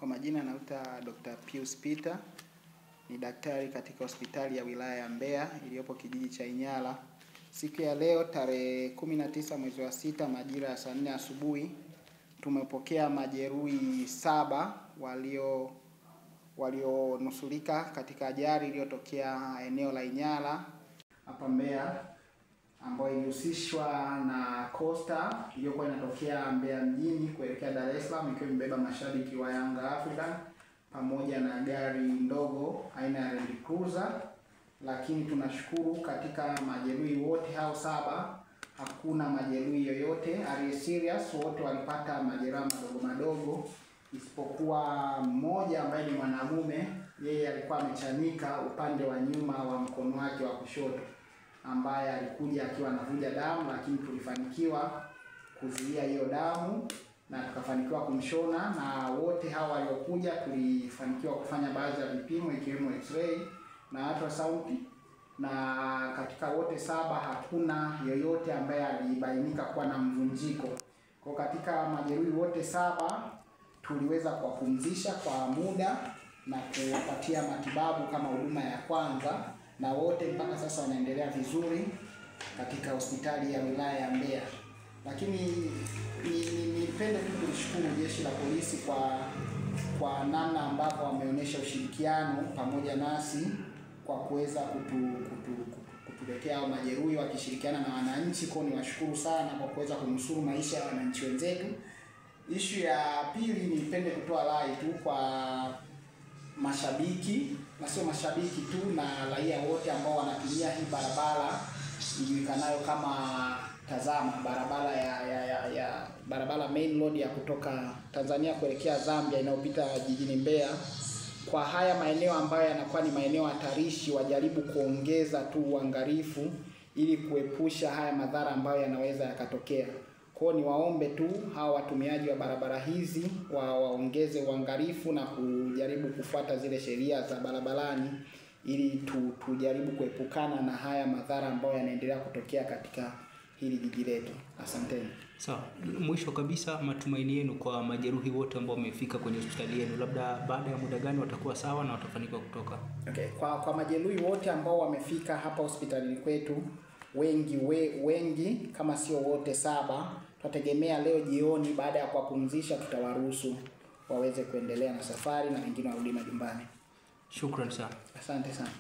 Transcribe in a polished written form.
Kwa majina naitwa Dr. Pius Peter, ni daktari katika hospitali ya wilaya ya Mbeya iliyopo kijiji cha Inyala. Siku ya leo tarehe 19 mwezi wa 6 majira ya saa 4 asubuhi tumepokea majeruhi 7 walionusurika katika ajali iliyotokea eneo la Inyala hapa Mbeya, ambayo ilihusishwa na Costa iliyokuwa inatokea Mbeya mjini kuelekea Dar es Salaam ikiwa imebeba mashabiki wa Yanga African pamoja na gari ndogo aina ya Land Cruiser. Lakini tunashukuru katika majeruhi wote hao 7 hakuna majeruhi yoyote aliye serious, wote walipata majeraha madogo isipokuwa mmoja ambaye ni mwanamume. Yeye alikuwa amechanika upande wa nyuma wa mkono wake wa kushoto, ambaye alikuja akiwa anavuja damu, lakini tulifanikiwa kuzuia hiyo damu na tukafanikiwa kumshona. Na wote hao waliokuja tulifanikiwa kufanya baadhi ya vipimo ikiwemo x-ray na ultrasound, na katika wote 7 hakuna yoyote ambaye alibainika kuwa na mvunjiko. Kwa katika majeruhi wote 7 tuliweza kuwapumzisha kwa muda na kuwapatia matibabu kama huduma ya kwanza, na wote mpaka sasa wanaendelea vizuri katika hospitali ya wilaya ya Mbeya. Lakini nipende tu kushukuru jeshi la polisi kwa namna ambavyo wameonyesha ushirikiano pamoja nasi kwa kuweza kutuletea hao majeruhi wakishirikiana na wananchi. Kwa ni washukuru sana kwa kuweza kunusuru maisha ya wananchi wenzetu. Issue ya pili, nipende kutoa rai tu kwa mashabiki, na sio mashabiki tu, na raia wote ambao wanatumia hii barabara ijulikanayo kama Tazama, barabara main road ya kutoka Tanzania kuelekea Zambia inayopita jijini Mbeya. Kwa haya maeneo ambayo yanakuwa ni maeneo hatarishi, wajaribu kuongeza tu uangalifu ili kuepusha haya madhara ambayo yanaweza yakatokea. Kwa ni waombe tu hawa watumiaji wa barabara hizi waongeze uangalifu na kujaribu kufuata zile sheria za barabarani ili tujaribu kuepukana na haya madhara ambayo yanaendelea kutokea katika hili jiji letu. Asanteni. Sawa. Mwisho kabisa, matumaini yenu kwa majeruhi wote ambao wamefika kwenye hospitali yenu, labda baada ya muda gani watakuwa sawa na watafanikiwa kutoka? Okay, kwa majeruhi wote ambao wamefika hapa hospitalini kwetu, wengi kama sio wote 7, tutategemea leo jioni baada ya kuwapumzisha tutawaruhusu waweze kuendelea na safari na wengine warudi majumbani. Shukrani sana. Asante sana.